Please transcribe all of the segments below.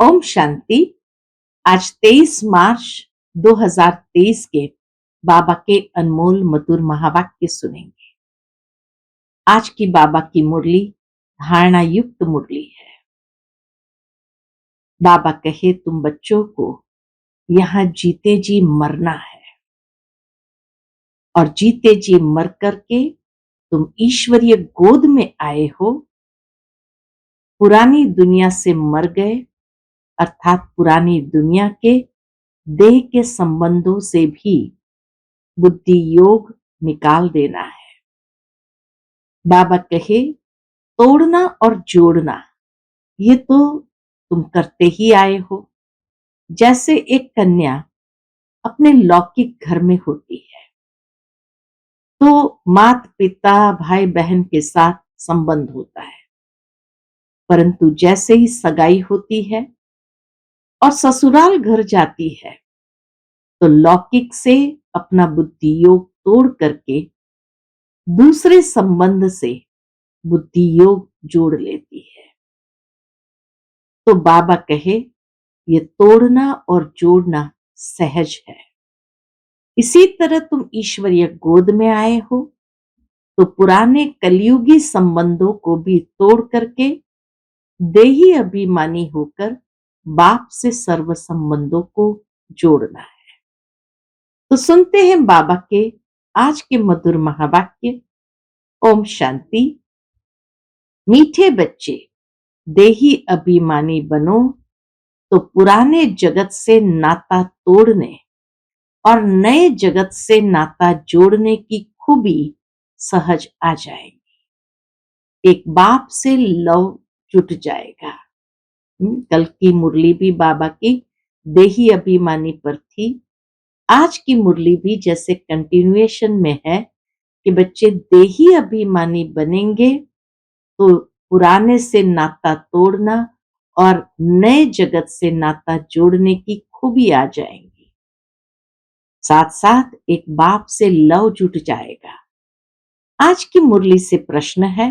ओम शांति। आज 23 मार्च 2023 के बाबा के अनमोल मधुर महावाक्य सुनेंगे। आज की बाबा की मुरली धारणा युक्त मुरली है। बाबा कहे, तुम बच्चों को यहाँ जीते जी मरना है और जीते जी मर करके तुम ईश्वरीय गोद में आए हो। पुरानी दुनिया से मर गए, अर्थात पुरानी दुनिया के देह के संबंधों से भी बुद्धि योग निकाल देना है। बाबा कहे, तोड़ना और जोड़ना ये तो तुम करते ही आए हो। जैसे एक कन्या अपने लौकिक घर में होती है तो माता पिता भाई बहन के साथ संबंध होता है, परंतु जैसे ही सगाई होती है और ससुराल घर जाती है तो लौकिक से अपना बुद्धि योग तोड़ करके दूसरे संबंध से बुद्धि योग जोड़ लेती है। तो बाबा कहे, ये तोड़ना और जोड़ना सहज है। इसी तरह तुम ईश्वरीय गोद में आए हो तो पुराने कलयुगी संबंधों को भी तोड़ करके देही अभिमानी होकर बाप से सर्व संबंधों को जोड़ना है। तो सुनते हैं बाबा के आज के मधुर महावाक्य। ओम शांति। मीठे बच्चे, देही अभिमानी बनो तो पुराने जगत से नाता तोड़ने और नए जगत से नाता जोड़ने की खूबी सहज आ जाएगी। एक बाप से लव जुट जाएगा। कल की मुरली भी बाबा की देही अभिमानी पर थी। आज की मुरली भी जैसे कंटिन्यूएशन में है कि बच्चे देही अभिमानी बनेंगे तो पुराने से नाता तोड़ना और नए जगत से नाता जोड़ने की खूबी आ जाएंगी। साथ साथ एक बाप से लव जुट जाएगा। आज की मुरली से प्रश्न है,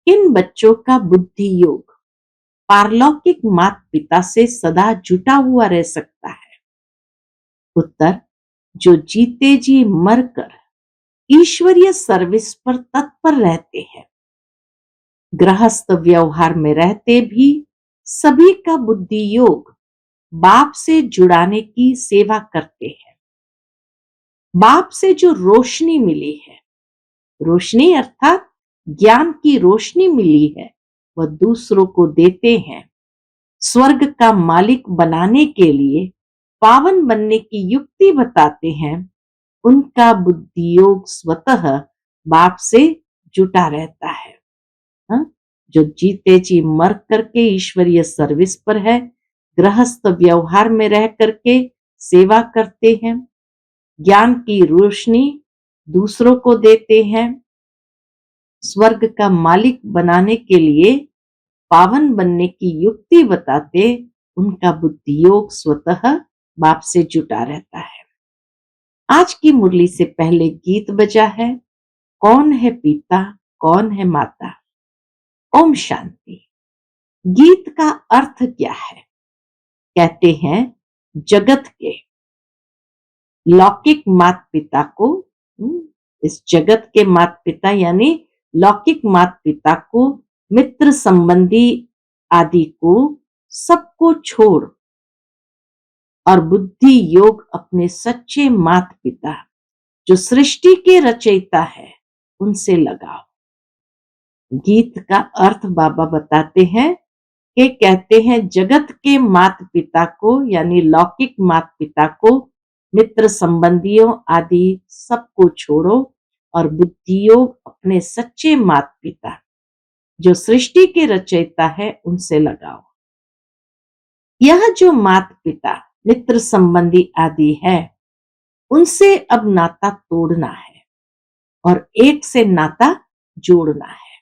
किन बच्चों का बुद्धि योग पारलौकिक माता पिता से सदा जुटा हुआ रह सकता है? उत्तर, जो जीते जी मरकर ईश्वरीय सर्विस पर तत्पर रहते हैं। गृहस्थ व्यवहार में रहते भी सभी का बुद्धि योग बाप से जुड़ाने की सेवा करते हैं। बाप से जो रोशनी मिली है, रोशनी अर्थात ज्ञान की रोशनी मिली है, वह दूसरों को देते हैं। स्वर्ग का मालिक बनाने के लिए पावन बनने की युक्ति बताते हैं। उनका बुद्धि योग स्वतः बाप से जुटा रहता है। जो जीते जी मर करके ईश्वरीय सर्विस पर है, गृहस्थ व्यवहार में रह करके सेवा करते हैं, ज्ञान की रोशनी दूसरों को देते हैं, स्वर्ग का मालिक बनाने के लिए पावन बनने की युक्ति बताते, उनका बुद्धि योग स्वतः बाप से जुटा रहता है। आज की मुरली से पहले गीत बजा है, कौन है पिता कौन है माता। ओम शांति। गीत का अर्थ क्या है? कहते हैं, जगत के लौकिक माता पिता को, इस जगत के माता पिता यानी लौकिक माता पिता को, मित्र संबंधी आदि को, सबको छोड़ और बुद्धि योग अपने सच्चे माता पिता जो सृष्टि के रचयिता है उनसे लगाओ। गीत का अर्थ बाबा बताते हैं कि कहते हैं, जगत के माता पिता को यानी लौकिक माता पिता को, मित्र संबंधियों आदि सबको छोड़ो और बुद्धि योग अपने सच्चे माता पिता जो सृष्टि के रचयिता है उनसे लगाओ। यह जो माता पिता मित्र संबंधी आदि है उनसे अब नाता तोड़ना है और एक से नाता जोड़ना है।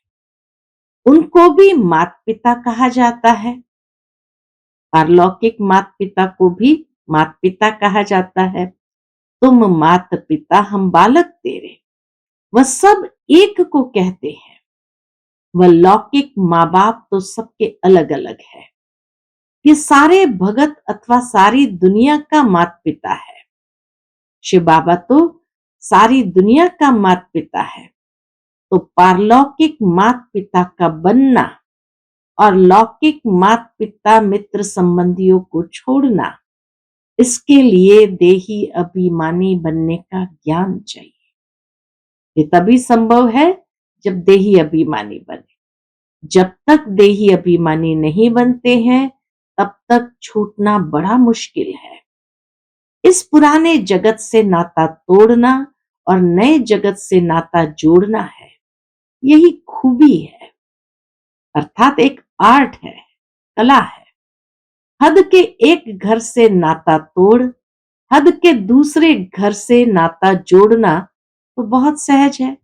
उनको भी माता पिता कहा जाता है, पारलौकिक माता पिता को भी माता पिता कहा जाता है। तुम माता पिता हम बालक तेरे, वह सब एक को कहते हैं। वह लौकिक माँ बाप तो सबके अलग अलग है, ये सारे भगत अथवा सारी दुनिया का माता पिता है। शिव बाबा तो सारी दुनिया का माता पिता है। तो पारलौकिक माता पिता का बनना और लौकिक माता पिता मित्र संबंधियों को छोड़ना, इसके लिए देही अभिमानी बनने का ज्ञान चाहिए। ये तभी संभव है जब देही अभिमानी बने। जब तक देही अभिमानी नहीं बनते हैं तब तक छूटना बड़ा मुश्किल है। इस पुराने जगत से नाता तोड़ना और नए जगत से नाता जोड़ना है, यही खूबी है, अर्थात एक आर्ट है, कला है। हद के एक घर से नाता तोड़ हद के दूसरे घर से नाता जोड़ना तो बहुत सहज है।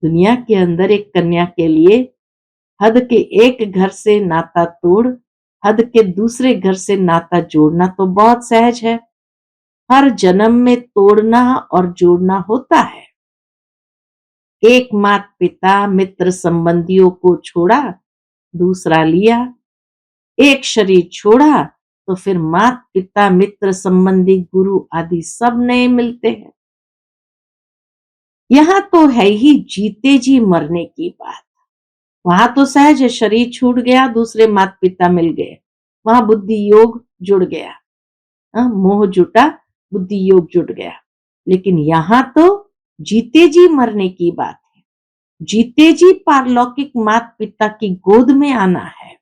दुनिया के अंदर एक कन्या के लिए हद के एक घर से नाता तोड़ हद के दूसरे घर से नाता जोड़ना तो बहुत सहज है। हर जन्म में तोड़ना और जोड़ना होता है। एक माता पिता मित्र संबंधियों को छोड़ा, दूसरा लिया। एक शरीर छोड़ा तो फिर माता पिता मित्र संबंधी गुरु आदि सब नए मिलते हैं। यहां तो है ही जीते जी मरने की बात। वहां तो सहज है, शरीर छूट गया, दूसरे माता पिता मिल गए, वहां बुद्धि योग जुड़ गया, मोह जुटा, बुद्धि योग जुड़ गया। लेकिन यहां तो जीते जी मरने की बात है। जीते जी पारलौकिक माता पिता की गोद में आना है।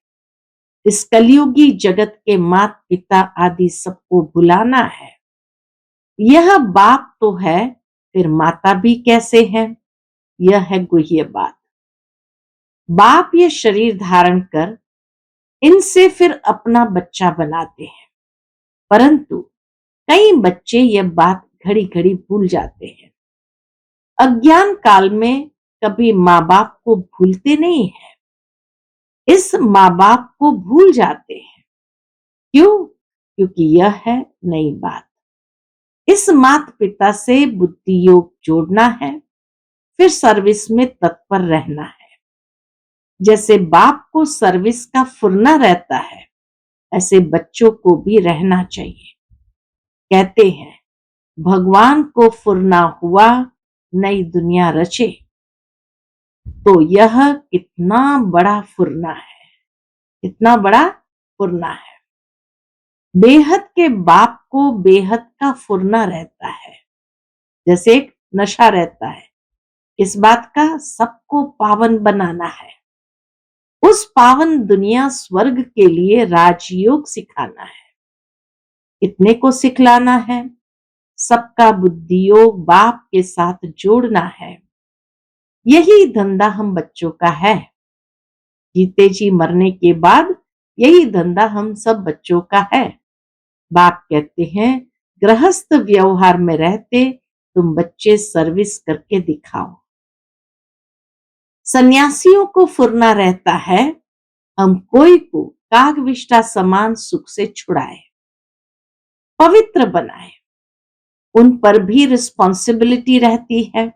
इस कलयुगी जगत के माता पिता आदि सबको बुलाना है। यह बाप तो है, फिर माता भी कैसे है, यह है गुह्य बात। बाप ये शरीर धारण कर इनसे फिर अपना बच्चा बनाते हैं, परंतु कई बच्चे यह बात घड़ी घड़ी भूल जाते हैं। अज्ञान काल में कभी माँ बाप को भूलते नहीं है, इस माँ बाप को भूल जाते हैं। क्यों? क्योंकि यह है नई बात। इस माता पिता से बुद्धि योग जोड़ना है, फिर सर्विस में तत्पर रहना है। जैसे बाप को सर्विस का फुरना रहता है, ऐसे बच्चों को भी रहना चाहिए। कहते हैं भगवान को फुरना हुआ नई दुनिया रचे। तो यह कितना बड़ा फुरना है, कितना बड़ा फुरना है। बेहद के बाप को बेहद का फुरना रहता है, जैसे एक नशा रहता है। इस बात का सबको पावन बनाना है। उस पावन दुनिया स्वर्ग के लिए राजयोग सिखाना है। कितने को सिखलाना है? सबका बुद्धि योग बाप के साथ जोड़ना है। यही धंधा हम बच्चों का है। जीते जी मरने के बाद यही धंधा हम सब बच्चों का है। बाप कहते हैं गृहस्थ व्यवहार में रहते तुम बच्चे सर्विस करके दिखाओ। सन्यासियों को फुरना रहता है हम कोई को कागविष्टा समान सुख से छुड़ाए, पवित्र बनाए। उन पर भी रिस्पॉन्सिबिलिटी रहती है,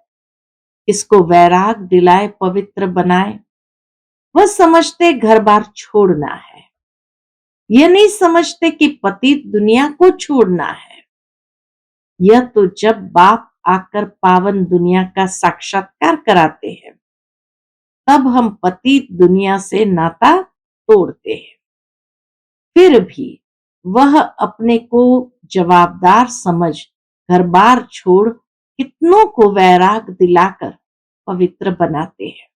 इसको वैराग दिलाए, पवित्र बनाए। वह समझते घर बार छोड़ना है, यह नहीं समझते कि पतित दुनिया को छोड़ना है। यह तो जब बाप आकर पावन दुनिया का साक्षात्कार कराते हैं तब हम पतित दुनिया से नाता तोड़ते हैं। फिर भी वह अपने को जवाबदार समझ घर बार छोड़ कितनों को वैराग दिलाकर पवित्र बनाते हैं।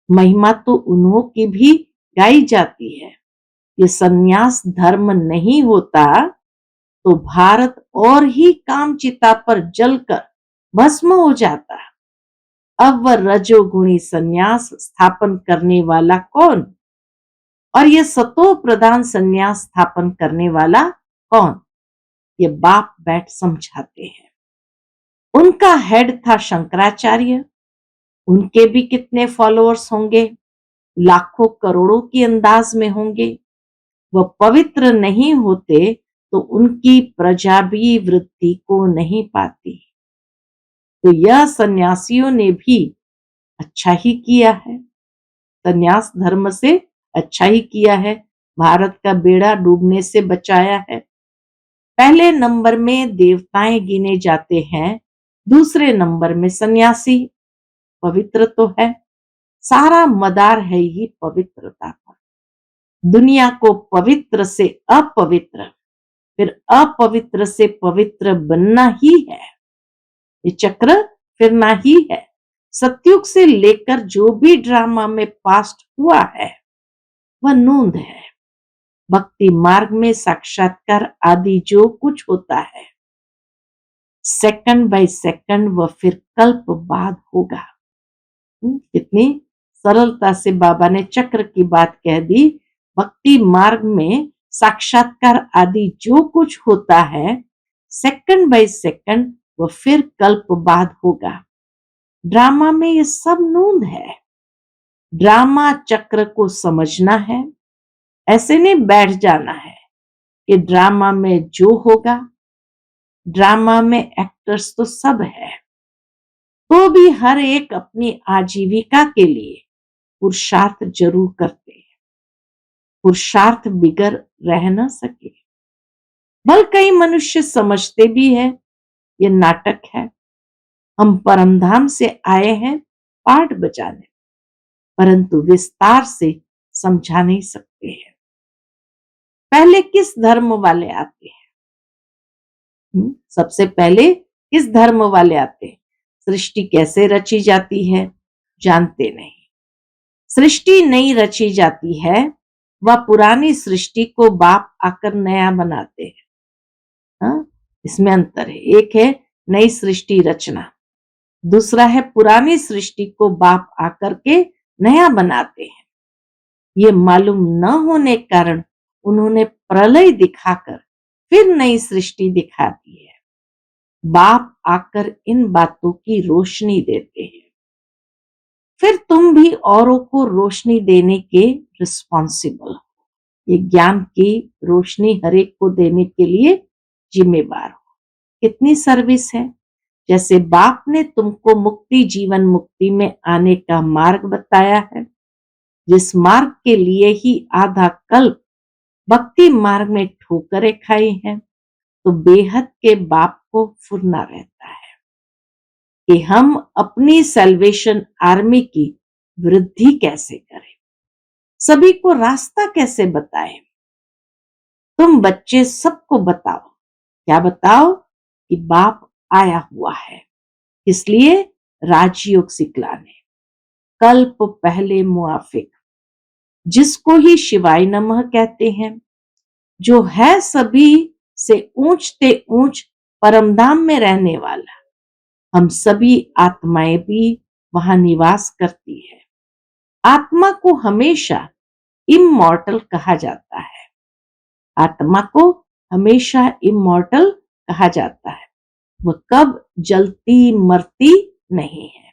महिमा तो उन्हों की भी गाई जाती है। ये सन्यास धर्म नहीं होता तो भारत और ही कामचिता पर जलकर भस्म हो जाता। अब वह रजोगुणी सन्यास स्थापन करने वाला कौन और यह सतो प्रधान सन्यास स्थापन करने वाला कौन, ये बाप बैठ समझाते हैं। उनका हेड था शंकराचार्य। उनके भी कितने फॉलोअर्स होंगे, लाखों करोड़ों की अंदाज में होंगे। वह पवित्र नहीं होते तो उनकी प्रजा भी वृद्धि को नहीं पाती। तो यह सन्यासियों ने भी अच्छा ही किया है, सन्यास धर्म से अच्छा ही किया है। भारत का बेड़ा डूबने से बचाया है। पहले नंबर में देवताएं गिने जाते हैं, दूसरे नंबर में सन्यासी। पवित्र तो है, सारा मदार है ही पवित्रता पर। दुनिया को पवित्र से अपवित्र, फिर अपवित्र से पवित्र बनना ही है। ये चक्र फिरना ही है। सतयुग से लेकर जो भी ड्रामा में पास्ट हुआ है वह नूंद है। भक्ति मार्ग में साक्षात्कार आदि जो कुछ होता है, सेकंड बाय सेकंड वह फिर कल्प बाद होगा। कितनी सरलता से बाबा ने चक्र की बात कह दी। भक्ति मार्ग में साक्षात्कार आदि जो कुछ होता है, सेकंड बाय सेकंड वह फिर कल्प बाद होगा। ड्रामा में ये सब नूंद है। ड्रामा चक्र को समझना है, ऐसे नहीं बैठ जाना है कि ड्रामा में जो होगा। ड्रामा में एक्टर्स तो सब है, तो भी हर एक अपनी आजीविका के लिए पुरुषार्थ जरूर करते हैं। पुरुषार्थ बिगर रह न सके। भल कई मनुष्य समझते भी है ये नाटक है, हम परमधाम से आए हैं पाठ बजाने, परंतु विस्तार से समझा नहीं सकते हैं। पहले किस धर्म वाले आते हैं? सबसे पहले किस धर्म वाले आते हैं? सृष्टि कैसे रची जाती है जानते नहीं। सृष्टि नहीं रची जाती है, वह पुरानी सृष्टि को बाप आकर नया बनाते हैं। हाँ? इसमें अंतर है। एक है नई सृष्टि रचना, दूसरा है पुरानी सृष्टि को बाप आकर के नया बनाते हैं। ये मालूम न होने कारण उन्होंने प्रलय दिखाकर फिर नई सृष्टि दिखा दी है। बाप आकर इन बातों की रोशनी देते हैं, फिर तुम भी औरों को रोशनी देने के रिस्पॉन्सिबल हो। ये ज्ञान की रोशनी हर एक को देने के लिए जिम्मेवार हो। कितनी सर्विस है। जैसे बाप ने तुमको मुक्ति जीवन मुक्ति में आने का मार्ग बताया है, जिस मार्ग के लिए ही आधा कल्प भक्ति मार्ग में ठोकरें खाई हैं, तो बेहद के बाप को फुरना रहता है कि हम अपनी सैल्वेशन आर्मी की वृद्धि कैसे करें, सभी को रास्ता कैसे बताएं। तुम बच्चे सबको बताओ। क्या बताओ? कि बाप आया हुआ है, इसलिए राजयोग सिखलाने। कल्प पहले मुआफिक, जिसको ही शिवाय नमः कहते हैं, जो है सभी से ऊंचते ऊंच परमधाम में रहने वाला। हम सभी आत्माएं भी वहां निवास करती है। आत्मा को हमेशा इमॉर्टल कहा जाता है। आत्मा को हमेशा इमॉर्टल कहा जाता है। वह कब जलती मरती नहीं है।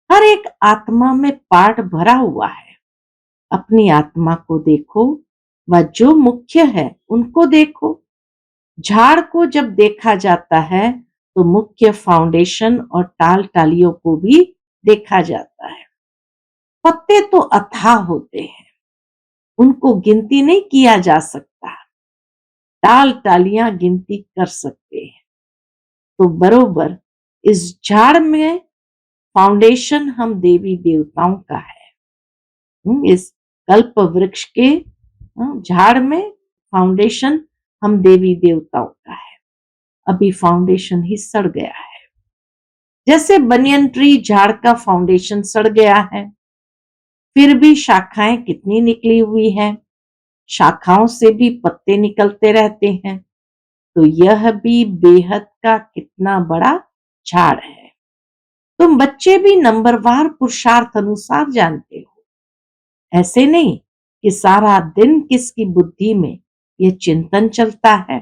हर एक आत्मा में पार्ट भरा हुआ है। अपनी आत्मा को देखो, वह जो मुख्य है उनको देखो। झाड़ को जब देखा जाता है तो मुख्य फाउंडेशन और टाल टालियों को भी देखा जाता है। पत्ते तो अथाह होते हैं, उनको गिनती नहीं किया जा सकता। टाल टालियां गिनती कर सकते हैं। तो बरोबर इस झाड़ में फाउंडेशन हम देवी देवताओं का है। इस कल्प वृक्ष के झाड़ में फाउंडेशन हम देवी देवताओं का है। अभी फाउंडेशन ही सड़ गया है। जैसे बनियन ट्री झाड़ का फाउंडेशन सड़ गया है, फिर भी शाखाएं कितनी निकली हुई है। शाखाओं से भी पत्ते निकलते रहते हैं। तो यह भी बेहद का कितना बड़ा झाड़ है। तुम बच्चे भी नंबरवार पुरुषार्थ अनुसार जानते हो। ऐसे नहीं कि सारा दिन किसकी बुद्धि में यह चिंतन चलता है।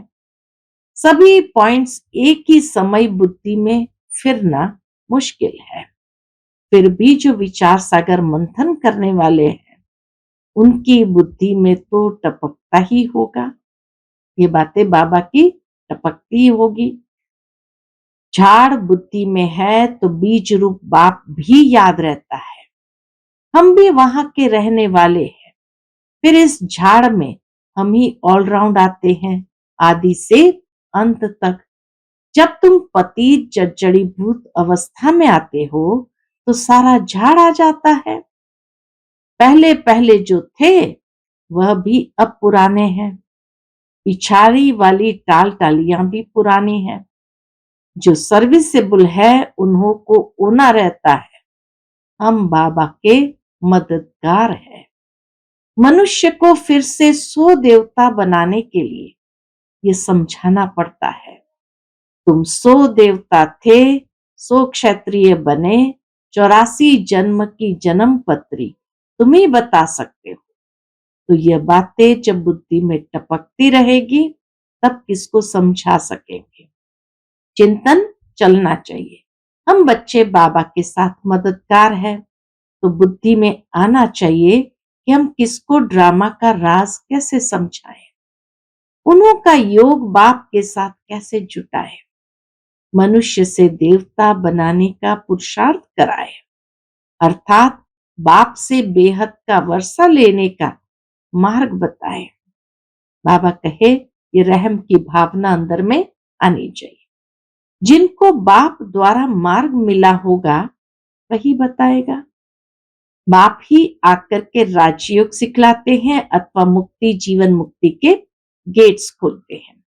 सभी पॉइंट्स एक ही समय बुद्धि में फिरना मुश्किल है। फिर भी जो विचार सागर मंथन करने वाले हैं, उनकी बुद्धि में तो टपकता ही होगा। ये बातें बाबा की टपकती होगी। झाड़ बुद्धि में है तो बीज रूप बाप भी याद रहता है। हम भी वहां के रहने वाले हैं। फिर इस झाड़ में हम ही ऑलराउंड आते हैं, आदि से अंत तक। जब तुम पतित जर्जरीभूत अवस्था में आते हो तो सारा झाड़ आ जाता है। पहले पहले जो थे वह भी अब पुराने हैं। पिछाड़ी वाली टाल टालियां भी पुरानी हैं। जो सर्विसेबल है उन्हों को ओना रहता है। हम बाबा के मददगार हैं। मनुष्य को फिर से 100 देवता बनाने के लिए ये समझाना पड़ता है। तुम 100 देवता थे, 100 क्षत्रिय बने, 84 जन्म की जन्म पत्री तुम ही बता सकते हो। तो यह बातें जब बुद्धि में टपकती रहेगी तब किसको समझा सकेंगे। चिंतन चलना चाहिए। हम बच्चे बाबा के साथ मददगार हैं, तो बुद्धि में आना चाहिए कि हम किसको ड्रामा का राज कैसे समझाएं, उन्हों का योग बाप के साथ कैसे जुटाए, मनुष्य से देवता बनाने का पुरुषार्थ कराए, अर्थात बाप से बेहद का वर्षा लेने का मार्ग बताए। बाबा कहे ये रहम की भावना अंदर में आनी चाहिए। जिनको बाप द्वारा मार्ग मिला होगा वही बताएगा। बाप ही आकर के राजयोग सिखलाते हैं अथवा मुक्ति जीवन मुक्ति के गेट्स खोलते हैं।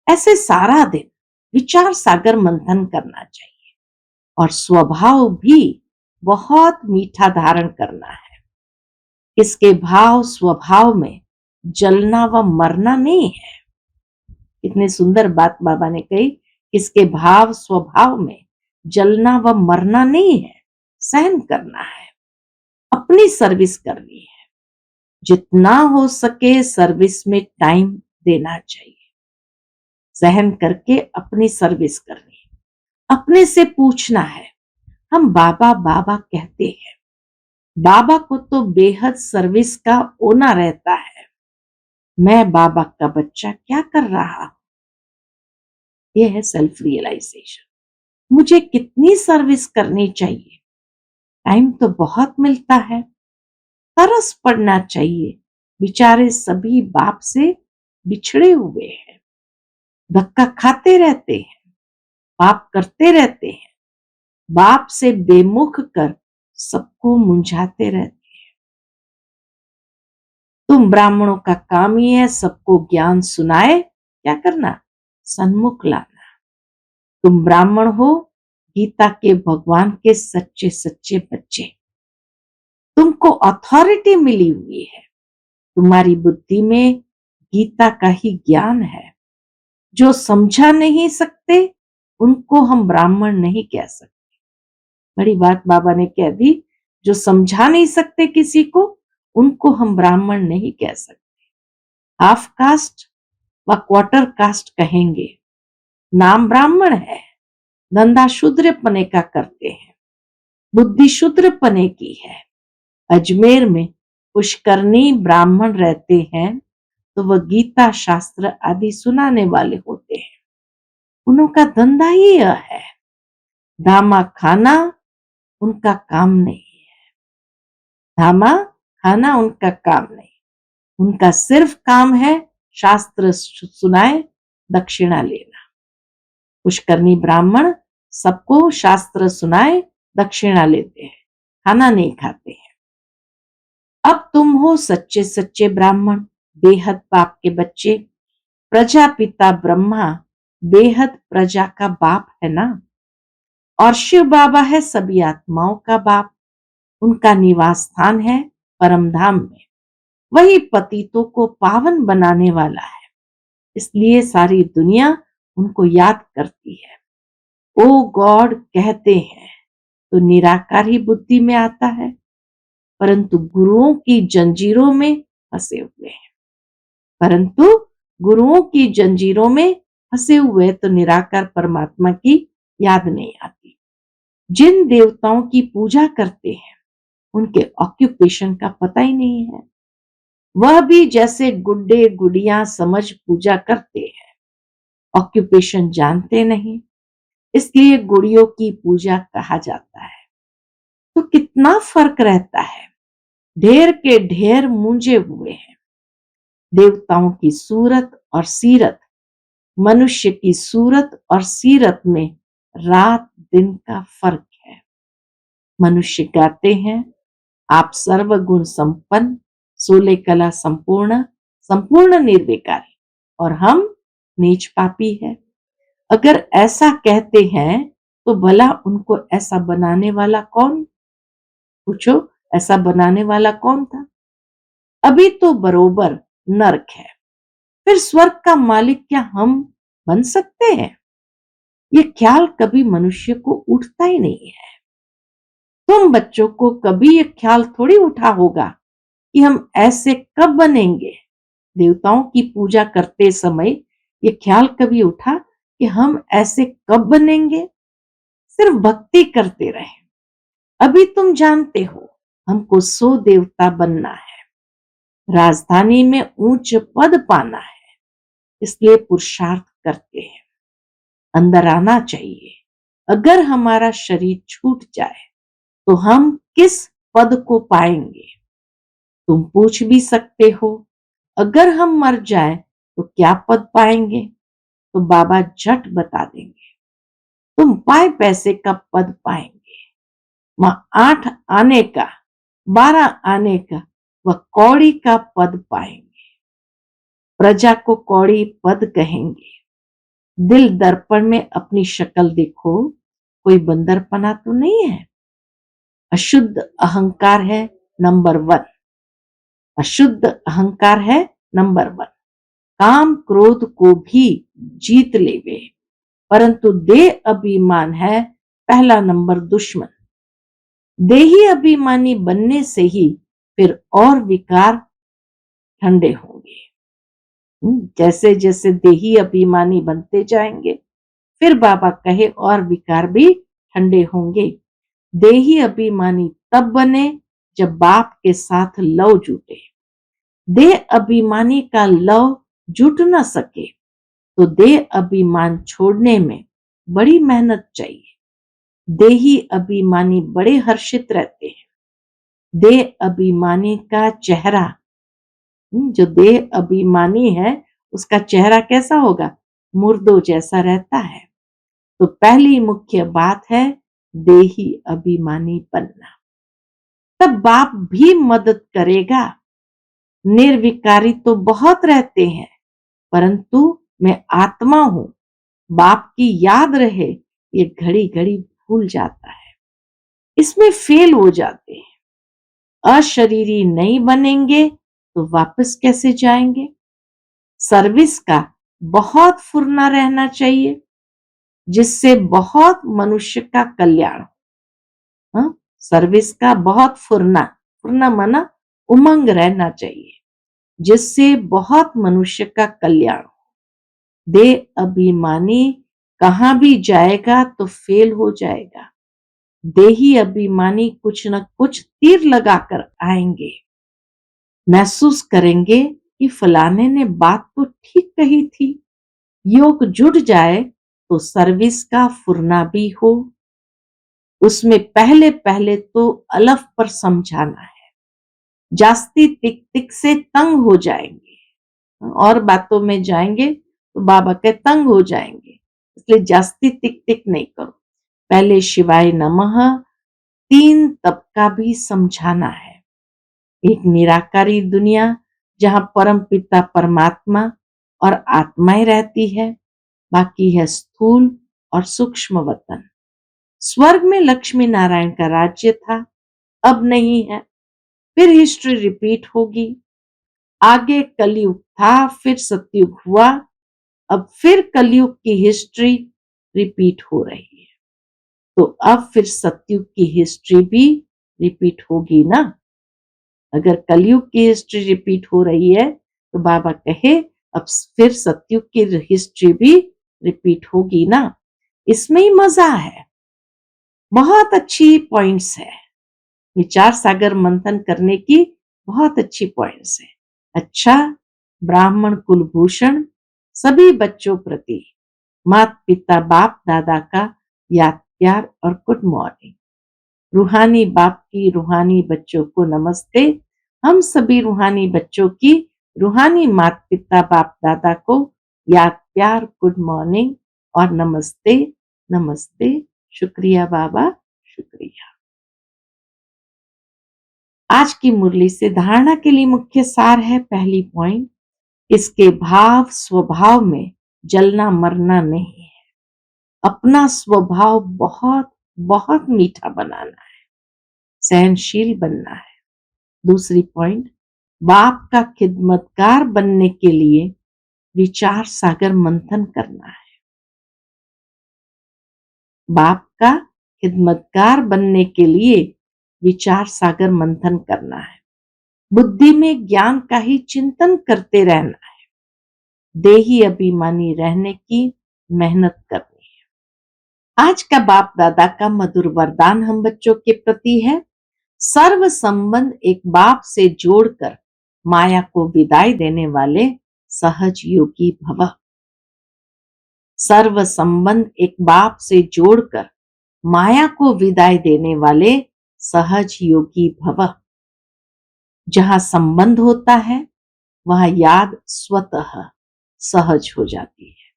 ऐसे सारा दिन विचार सागर मंथन करना चाहिए और स्वभाव भी बहुत मीठा धारण करना है। इसके भाव स्वभाव में जलना व मरना नहीं है। कितनी सुंदर बात बाबा ने कही, इसके भाव स्वभाव में जलना व मरना नहीं है, सहन करना है, अपनी सर्विस करनी है। जितना हो सके सर्विस में टाइम देना चाहिए। सहन करके अपनी सर्विस करनी है। अपने से पूछना है, हम बाबा बाबा कहते हैं, बाबा को तो बेहद सर्विस का ओना रहता है, मैं बाबा का बच्चा क्या कर रहा हूं। यह है सेल्फ रियलाइजेशन। मुझे कितनी सर्विस करनी चाहिए, टाइम तो बहुत मिलता है। तरस पड़ना चाहिए, बेचारे सभी बाप से बिछड़े हुए हैं, धक्का खाते रहते हैं, पाप करते रहते हैं, बाप से बेमुख कर सबको मुंझाते रहते हैं। तुम ब्राह्मणों का काम ही है सबको ज्ञान सुनाए, क्या करना, सन्मुख लाना। तुम ब्राह्मण हो, गीता के भगवान के सच्चे सच्चे बच्चे, तुमको अथॉरिटी मिली हुई है। तुम्हारी बुद्धि में गीता का ही ज्ञान है। जो समझा नहीं सकते उनको हम ब्राह्मण नहीं कह सकते। बड़ी बात बाबा ने कह दी, जो समझा नहीं सकते किसी को उनको हम ब्राह्मण नहीं कह सकते। हाफ कास्ट व क्वार्टर कास्ट कहेंगे। नाम ब्राह्मण है, धंधा शूद्र पने का करते हैं, बुद्धि शूद्र पने की है। अजमेर में पुष्करनी ब्राह्मण रहते हैं तो वह गीता शास्त्र आदि सुनाने वाले होते हैं। उनका धंधा ही यह है, धामा खाना उनका काम नहीं है। धामा खाना उनका काम नहीं, उनका सिर्फ काम है शास्त्र सुनाए, दक्षिणा लेना। पुष्करनी ब्राह्मण सबको शास्त्र सुनाए, दक्षिणा लेते हैं, खाना नहीं खाते हैं। अब तुम हो सच्चे सच्चे ब्राह्मण, बेहद बाप के बच्चे। प्रजापिता ब्रह्मा बेहद प्रजा का बाप है ना, और शिव बाबा है सभी आत्माओं का बाप। उनका निवास स्थान है परम धाम में। वही पतितों को पावन बनाने वाला है, इसलिए सारी दुनिया उनको याद करती है। ओ गॉड कहते हैं तो निराकार ही बुद्धि में आता है, परंतु गुरुओं की जंजीरों में फंसे हुए हैं। परंतु गुरुओं की जंजीरों में फंसे हुए तो निराकार परमात्मा की याद नहीं आती। जिन देवताओं की पूजा करते हैं उनके ऑक्यूपेशन का पता ही नहीं है। वह भी जैसे गुड्डे गुड़ियां समझ पूजा करते हैं, ऑक्यूपेशन जानते नहीं, इसलिए गुड़ियों की पूजा कहा जाता है। तो कितना फर्क रहता है। ढेर के ढेर मूंजे हुए हैं, देवताओं की सूरत और सीरत, मनुष्य की सूरत और सीरत में रात दिन का फर्क है। मनुष्य गाते हैं, आप सर्वगुण संपन्न, 16 कला संपूर्ण, संपूर्ण निर्विकारी, और हम नीच पापी है। अगर ऐसा कहते हैं तो भला उनको ऐसा बनाने वाला कौन? पूछो, ऐसा बनाने वाला कौन था? अभी तो बरोबर नरक है, फिर स्वर्ग का मालिक क्या हम बन सकते हैं? ये ख्याल कभी मनुष्य को उठता ही नहीं है। तुम बच्चों को कभी ये ख्याल थोड़ी उठा होगा कि हम ऐसे कब बनेंगे? देवताओं की पूजा करते समय ये ख्याल कभी उठा कि हम ऐसे कब बनेंगे? सिर्फ भक्ति करते रहे। अभी तुम जानते हो, हमको 100 देवता बनना है, राजधानी में ऊंच पद पाना है, इसलिए पुरुषार्थ करते हैं। अंदर आना चाहिए। अगर हमारा शरीर छूट जाए तो हम किस पद को पाएंगे? तुम पूछ भी सकते हो, अगर हम मर जाए तो क्या पद पाएंगे? तो बाबा झट बता देंगे, तुम पाए पैसे का पद पाएंगे, 8 आने का, 12 आने का व कौड़ी का पद पाएंगे। प्रजा को कौड़ी पद कहेंगे। दिल दर्पण में अपनी शक्ल देखो, कोई बंदरपना तो नहीं है। अशुद्ध अहंकार है नंबर 1। अशुद्ध अहंकार है नंबर 1। काम क्रोध को भी जीत लेवे, परंतु देह अभिमान है पहला नंबर दुश्मन। देही अभिमानी बनने से ही फिर और विकार ठंडे होंगे। जैसे जैसे देही अभिमानी बनते जाएंगे, फिर बाबा कहे और विकार भी ठंडे होंगे। देही अभिमानी तब बने जब बाप के साथ लव जुटे। देह अभिमानी का लव जुट न सके तो देह अभिमान छोड़ने में बड़ी मेहनत चाहिए। देही अभिमानी बड़े हर्षित रहते हैं। देह अभिमानी का चेहरा, जो देह अभिमानी है उसका चेहरा कैसा होगा? मुर्दों जैसा रहता है। तो पहली मुख्य बात है देही अभिमानी बनना, तब बाप भी मदद करेगा। निर्विकारी तो बहुत रहते हैं, परंतु मैं आत्मा हूं, बाप की याद रहे, ये घड़ी घड़ी भूल जाता है, इसमें फेल हो जाते हैं। अशरीरी नहीं बनेंगे तो वापस कैसे जाएंगे? सर्विस का बहुत फुरना रहना चाहिए, जिससे बहुत मनुष्य का कल्याण हो। सर्विस का बहुत फुरना, फुरना माना उमंग रहना चाहिए, जिससे बहुत मनुष्य का कल्याण हो। देह अभिमानी कहां भी जाएगा तो फेल हो जाएगा। देही अभिमानी कुछ न कुछ तीर लगाकर आएंगे। महसूस करेंगे कि फलाने ने बात तो ठीक कही थी। योग जुड़ जाए तो सर्विस का फुरना भी हो। उसमें पहले पहले तो अलफ पर समझाना है। जास्ती टिक टिक से तंग हो जाएंगे, और बातों में जाएंगे तो बाबा के तंग हो जाएंगे, इसलिए जास्ती टिक टिक नहीं करो। पहले शिवाय नमः 3 तप का भी समझाना है। एक निराकारी दुनिया जहां परम पिता परमात्मा और आत्माएं रहती है, बाकी है स्थूल और सूक्ष्म वतन। स्वर्ग में लक्ष्मी नारायण का राज्य था, अब नहीं है। फिर हिस्ट्री रिपीट होगी। आगे कलयुग था, फिर सतयुग हुआ, अब फिर कलयुग की हिस्ट्री रिपीट हो रही है। तो अब फिर सतयुग की हिस्ट्री भी रिपीट होगी ना। अगर कलयुग की हिस्ट्री रिपीट हो रही है तो बाबा कहे अब फिर सतयुग की हिस्ट्री भी रिपीट होगी ना। इसमें ही मजा है। बहुत अच्छी पॉइंट्स है, विचार सागर मंथन करने की बहुत अच्छी पॉइंट्स है। अच्छा, ब्राह्मण कुलभूषण सभी बच्चों प्रति माता पिता बाप दादा का याद प्यार और गुड मॉर्निंग। रूहानी बाप की रूहानी बच्चों को नमस्ते। हम सभी रूहानी बच्चों की रूहानी माता पिता बाप दादा को याद प्यार गुड मॉर्निंग और नमस्ते नमस्ते। शुक्रिया बाबा, शुक्रिया। आज की मुरली से धारणा के लिए मुख्य सार है। पहली पॉइंट, इसके भाव स्वभाव में जलना मरना नहीं है। अपना स्वभाव बहुत बहुत मीठा बनाना है, सहनशील बनना है। दूसरी पॉइंट, बाप का खिदमतगार बनने के लिए विचार सागर मंथन करना है। बाप का खिदमतगार बनने के लिए विचार सागर मंथन करना है। बुद्धि में ज्ञान का ही चिंतन करते रहना है। देही अभिमानी रहने की मेहनत करनी है। आज का बाप दादा का मधुर वरदान हम बच्चों के प्रति है। सर्व संबंध एक बाप से जोड़कर माया को विदाई देने वाले सहज योगी भव। सर्व संबंध एक बाप से जोड़कर माया को विदाई देने वाले सहज योगी भव। जहां संबंध होता है वहां याद स्वतः सहज हो जाती है।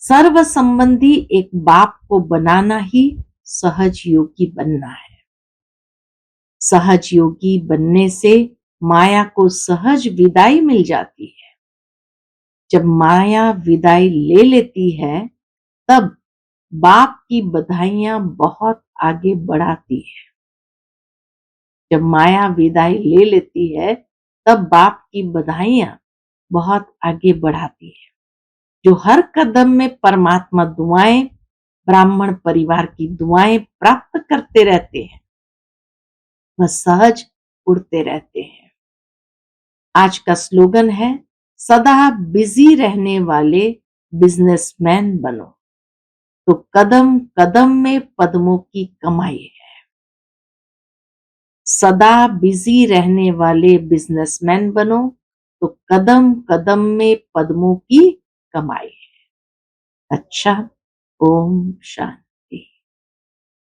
सर्व संबंधी एक बाप को बनाना ही सहज योगी बनना है। सहज योगी बनने से माया को सहज विदाई मिल जाती है। जब माया विदाई ले लेती है तब बाप की बधाइयां बहुत आगे बढ़ाती है। जब माया विदाई ले लेती है तब बाप की बधाइयां बहुत आगे बढ़ाती है। जो हर कदम में परमात्मा दुआएं, ब्राह्मण परिवार की दुआएं प्राप्त करते रहते हैं, वह सहज उड़ते रहते हैं। आज का स्लोगन है, सदा बिजी रहने वाले बिजनेसमैन बनो तो कदम कदम में पद्मों की कमाई है। सदा बिजी रहने वाले बिजनेसमैन बनो तो कदम कदम में पद्मों की कमाई है। अच्छा, ओम शांति।